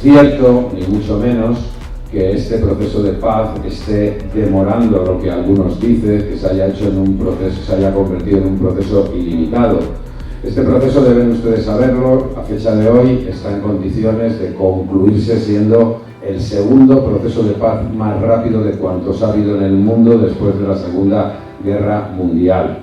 cierto, ni mucho menos, que este proceso de paz esté demorando lo que algunos dicen, que se haya hecho en un proceso, se haya convertido en un proceso ilimitado. Este proceso, deben ustedes saberlo, a fecha de hoy está en condiciones de concluirse siendo el segundo proceso de paz más rápido de cuantos ha habido en el mundo después de la Segunda Guerra Mundial.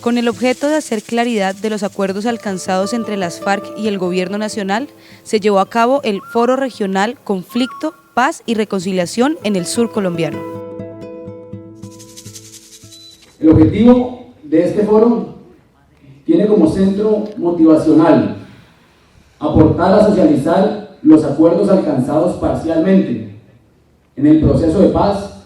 Con el objeto de hacer claridad de los acuerdos alcanzados entre las FARC y el Gobierno Nacional, se llevó a cabo el Foro Regional Conflicto, Paz y Reconciliación en el Sur Colombiano. El objetivo de este foro tiene como centro motivacional aportar a socializar los acuerdos alcanzados parcialmente en el proceso de paz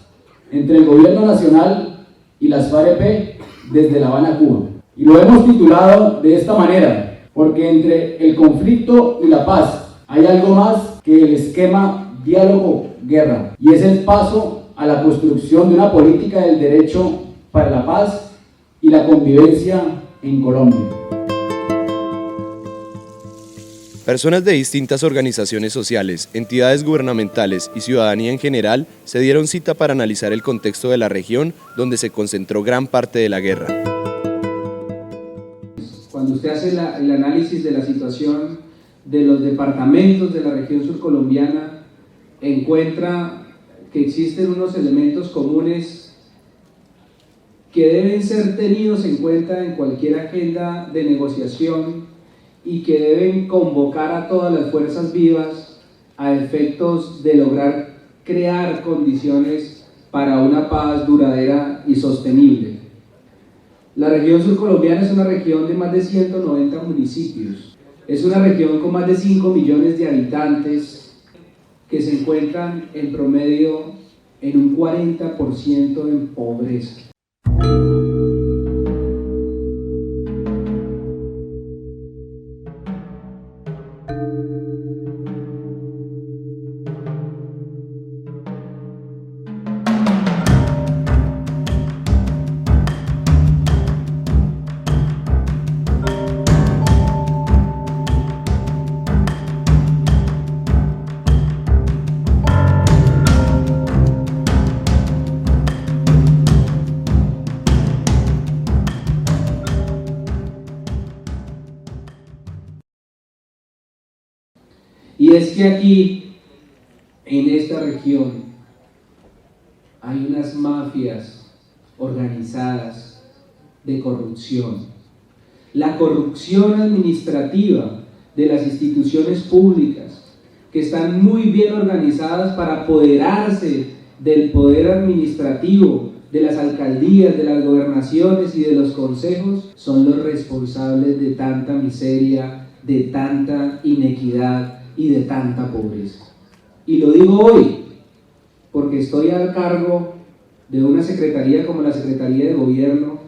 entre el Gobierno Nacional y las FARC desde La Habana, Cuba. Y lo hemos titulado de esta manera, porque entre el conflicto y la paz hay algo más que el esquema diálogo-guerra, y es el paso a la construcción de una política del derecho para la paz y la convivencia en Colombia. Personas de distintas organizaciones sociales, entidades gubernamentales y ciudadanía en general se dieron cita para analizar el contexto de la región donde se concentró gran parte de la guerra. Cuando usted hace el análisis de la situación de los departamentos de la región surcolombiana, encuentra que existen unos elementos comunes que deben ser tenidos en cuenta en cualquier agenda de negociación y que deben convocar a todas las fuerzas vivas a efectos de lograr crear condiciones para una paz duradera y sostenible. La región surcolombiana es una región de más de 190 municipios. Es una región con más de 5 millones de habitantes que se encuentran en promedio en un 40% en pobreza. Y es que aquí, en esta región, hay unas mafias organizadas de corrupción. La corrupción administrativa de las instituciones públicas, que están muy bien organizadas para apoderarse del poder administrativo, de las alcaldías, de las gobernaciones y de los consejos, son los responsables de tanta miseria, de tanta inequidad y de tanta pobreza. Y lo digo hoy porque estoy al cargo de una secretaría como la Secretaría de Gobierno,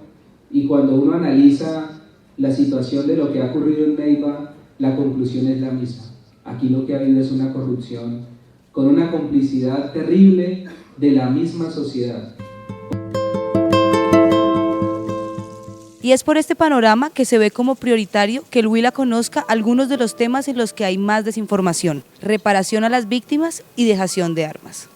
y cuando uno analiza la situación de lo que ha ocurrido en Neiva, la conclusión es la misma. Aquí lo que ha habido es una corrupción con una complicidad terrible de la misma sociedad. Y es por este panorama que se ve como prioritario que el Huila conozca algunos de los temas en los que hay más desinformación: reparación a las víctimas y dejación de armas.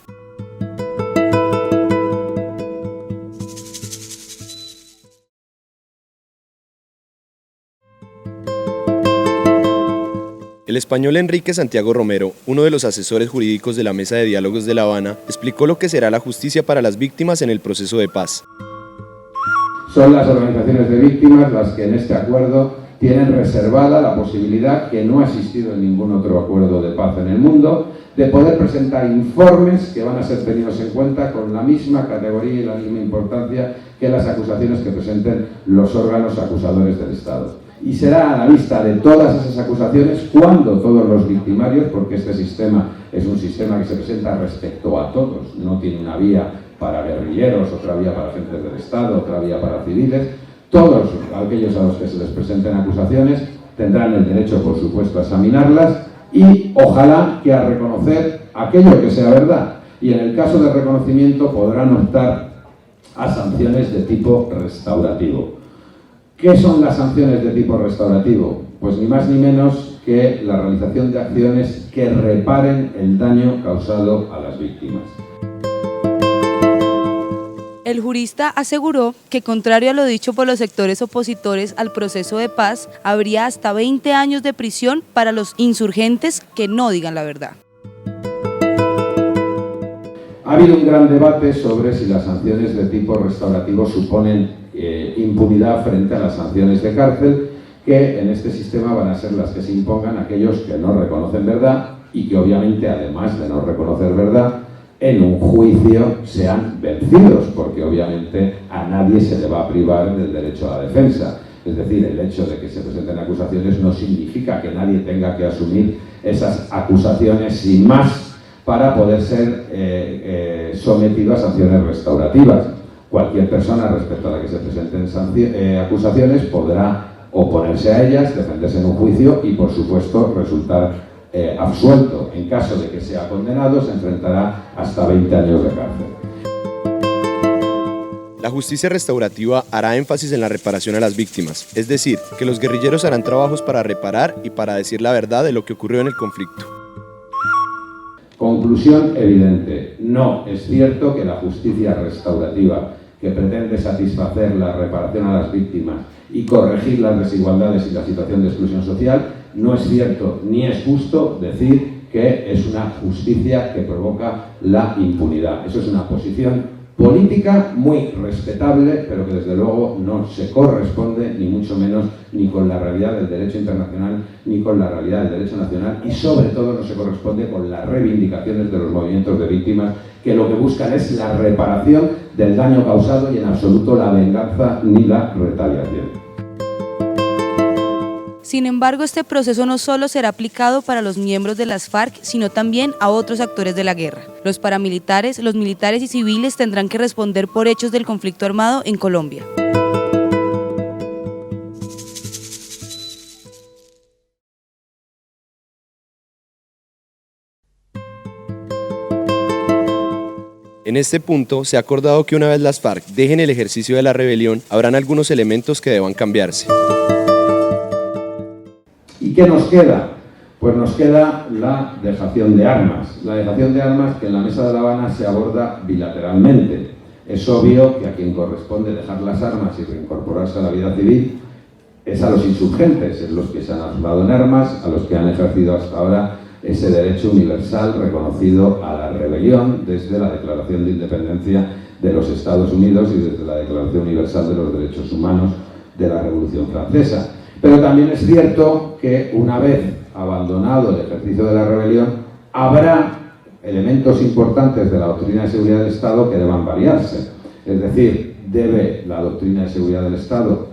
El español Enrique Santiago Romero, uno de los asesores jurídicos de la Mesa de Diálogos de La Habana, explicó lo que será la justicia para las víctimas en el proceso de paz. Son las organizaciones de víctimas las que en este acuerdo tienen reservada la posibilidad, que no ha existido en ningún otro acuerdo de paz en el mundo, de poder presentar informes que van a ser tenidos en cuenta con la misma categoría y la misma importancia que las acusaciones que presenten los órganos acusadores del Estado. Y será a la vista de todas esas acusaciones cuando todos los victimarios, porque este sistema es un sistema que se presenta respecto a todos, no tiene una vía para guerrilleros, otra vía para agentes del Estado, otra vía para civiles, todos aquellos a los que se les presenten acusaciones tendrán el derecho, por supuesto, a examinarlas y ojalá que a reconocer aquello que sea verdad. Y en el caso de reconocimiento podrán optar a sanciones de tipo restaurativo. ¿Qué son las sanciones de tipo restaurativo? Pues ni más ni menos que la realización de acciones que reparen el daño causado a las víctimas. El jurista aseguró que, contrario a lo dicho por los sectores opositores al proceso de paz, habría hasta 20 años de prisión para los insurgentes que no digan la verdad. Ha habido un gran debate sobre si las sanciones de tipo restaurativo suponen impunidad frente a las sanciones de cárcel, que en este sistema van a ser las que se impongan a aquellos que no reconocen verdad y que obviamente, además de no reconocer verdad, en un juicio sean vencidos, porque obviamente a nadie se le va a privar del derecho a la defensa. Es decir, el hecho de que se presenten acusaciones no significa que nadie tenga que asumir esas acusaciones sin más para poder ser sometido a sanciones restaurativas. Cualquier persona respecto a la que se presenten acusaciones podrá oponerse a ellas, defenderse en un juicio y, por supuesto, resultar absuelto. En caso de que sea condenado, se enfrentará hasta 20 años de cárcel. La justicia restaurativa hará énfasis en la reparación a las víctimas, es decir, que los guerrilleros harán trabajos para reparar y para decir la verdad de lo que ocurrió en el conflicto. Conclusión evidente: no es cierto que la justicia restaurativa, que pretende satisfacer la reparación a las víctimas y corregir las desigualdades y la situación de exclusión social, no es cierto ni es justo decir que es una justicia que provoca la impunidad. Eso es una posición política muy respetable, pero que desde luego no se corresponde ni mucho menos ni con la realidad del derecho internacional ni con la realidad del derecho nacional, y sobre todo no se corresponde con las reivindicaciones de los movimientos de víctimas, que lo que buscan es la reparación del daño causado y en absoluto la venganza ni la retaliación. Sin embargo, este proceso no solo será aplicado para los miembros de las FARC, sino también a otros actores de la guerra. Los paramilitares, los militares y civiles tendrán que responder por hechos del conflicto armado en Colombia. En este punto, se ha acordado que una vez las FARC dejen el ejercicio de la rebelión, habrán algunos elementos que deban cambiarse. ¿Y qué nos queda? Pues nos queda la dejación de armas. La dejación de armas que en la Mesa de La Habana se aborda bilateralmente. Es obvio que a quien corresponde dejar las armas y reincorporarse a la vida civil es a los insurgentes, es los que se han armado en armas, a los que han ejercido hasta ahora ese derecho universal reconocido a la rebelión desde la Declaración de Independencia de los Estados Unidos y desde la Declaración Universal de los Derechos Humanos de la Revolución Francesa. Pero también es cierto que una vez abandonado el ejercicio de la rebelión, habrá elementos importantes de la doctrina de seguridad del Estado que deban variarse. Es decir, debe la doctrina de seguridad del Estado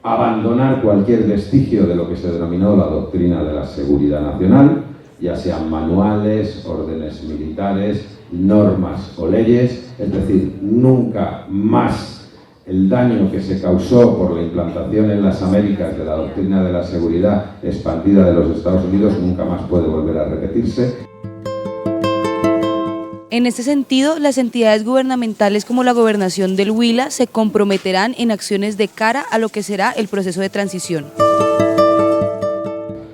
abandonar cualquier vestigio de lo que se denominó la doctrina de la seguridad nacional, ya sean manuales, órdenes militares, normas o leyes, es decir, nunca más el daño que se causó por la implantación en las Américas de la doctrina de la seguridad expandida de los Estados Unidos nunca más puede volver a repetirse. En este sentido, las entidades gubernamentales como la Gobernación del Huila se comprometerán en acciones de cara a lo que será el proceso de transición.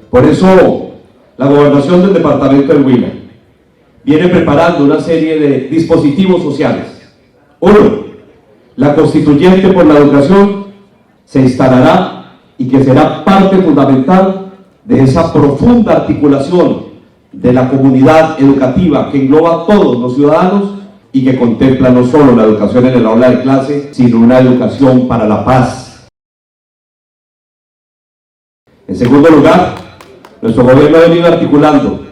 Por eso, la Gobernación del Departamento del Huila viene preparando una serie de dispositivos sociales. Uno, la Constituyente por la Educación se instalará y que será parte fundamental de esa profunda articulación de la comunidad educativa que engloba a todos los ciudadanos y que contempla no solo la educación en el aula de clase, sino una educación para la paz. En segundo lugar, nuestro gobierno ha venido articulando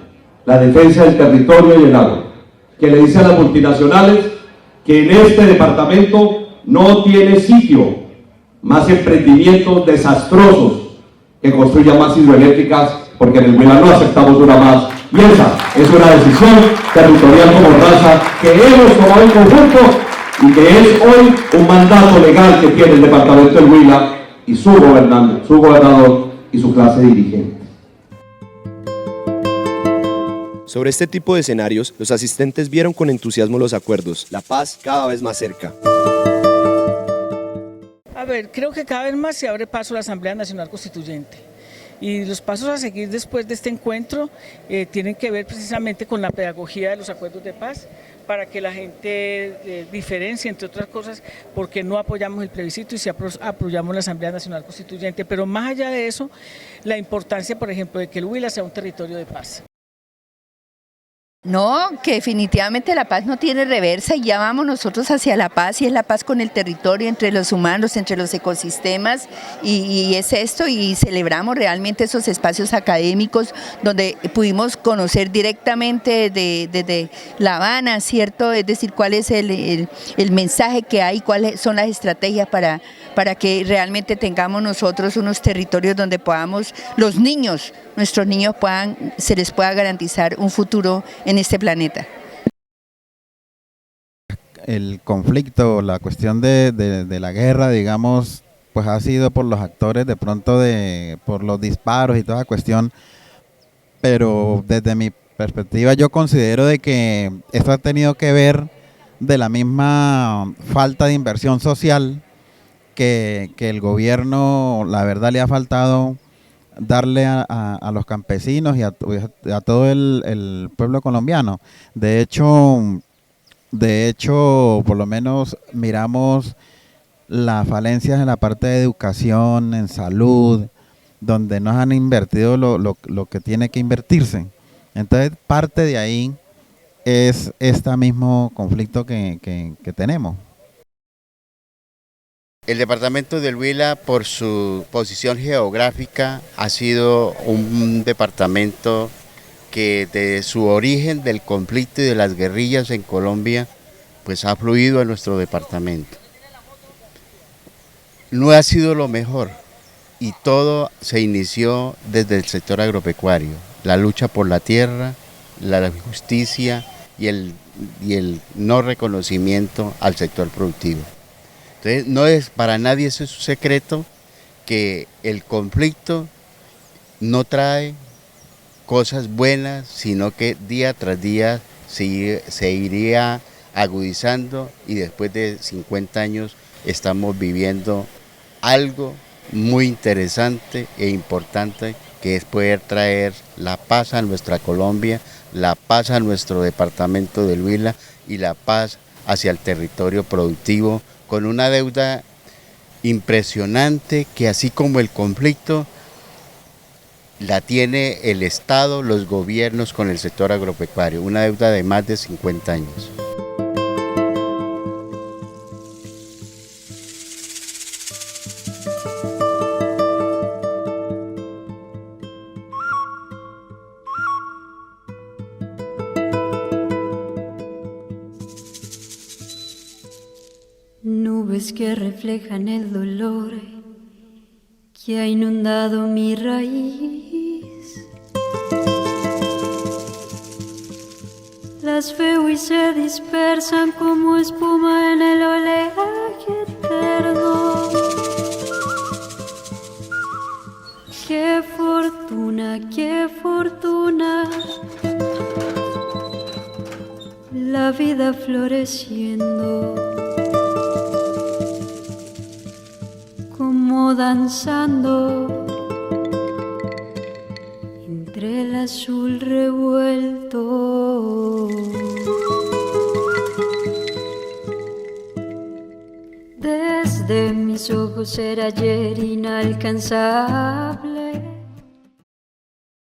la defensa del territorio y el agua, que le dice a las multinacionales que en este departamento no tiene sitio más emprendimientos desastrosos que construyan más hidroeléctricas, porque en el Huila no aceptamos una más, y esa es una decisión territorial como raza que hemos tomado en conjunto y que es hoy un mandato legal que tiene el departamento del Huila y su gobernador y su clase dirigente. Sobre este tipo de escenarios, los asistentes vieron con entusiasmo los acuerdos, la paz cada vez más cerca. A ver, creo que cada vez más se abre paso a la Asamblea Nacional Constituyente. Y los pasos a seguir después de este encuentro tienen que ver precisamente con la pedagogía de los acuerdos de paz, para que la gente diferencie, entre otras cosas, porque no apoyamos el plebiscito y sí apoyamos la Asamblea Nacional Constituyente. Pero más allá de eso, la importancia, por ejemplo, de que el Huila sea un territorio de paz. No, que definitivamente la paz no tiene reversa y ya vamos nosotros hacia la paz, y es la paz con el territorio, entre los humanos, entre los ecosistemas, y es esto, y celebramos realmente esos espacios académicos donde pudimos conocer directamente desde La Habana, ¿cierto? Es decir, cuál es el mensaje que hay, cuáles son las estrategias para que realmente tengamos nosotros unos territorios donde podamos, los niños, nuestros niños se les pueda garantizar un futuro en este planeta. El conflicto, la cuestión de la guerra, digamos, pues ha sido por los actores de pronto, por los disparos y toda la cuestión, pero desde mi perspectiva yo considero de que esto ha tenido que ver de la misma falta de inversión social que el gobierno, la verdad, le ha faltado darle a los campesinos y a todo el pueblo colombiano. De hecho, por lo menos miramos las falencias en la parte de educación, en salud, donde no han invertido lo que tiene que invertirse. Entonces, parte de ahí es este mismo conflicto que tenemos. El departamento del Huila, por su posición geográfica, ha sido un departamento que desde su origen del conflicto y de las guerrillas en Colombia, pues ha fluido a nuestro departamento. No ha sido lo mejor, y todo se inició desde el sector agropecuario, la lucha por la tierra, la justicia y el no reconocimiento al sector productivo. Entonces, no es para nadie ese su secreto que el conflicto no trae cosas buenas, sino que día tras día se iría agudizando, y después de 50 años estamos viviendo algo muy interesante e importante, que es poder traer la paz a nuestra Colombia, la paz a nuestro departamento del Huila y la paz hacia el territorio productivo, con una deuda impresionante que, así como el conflicto, la tiene el Estado, los gobiernos con el sector agropecuario, una deuda de más de 50 años. Nubes que reflejan el dolor que ha inundado mi raíz. Las veo y se dispersan como espuma en el oleaje eterno. ¡Qué fortuna, qué fortuna! La vida floreciendo, como danzando entre el azul revuelto. Desde mis ojos era ayer inalcanzable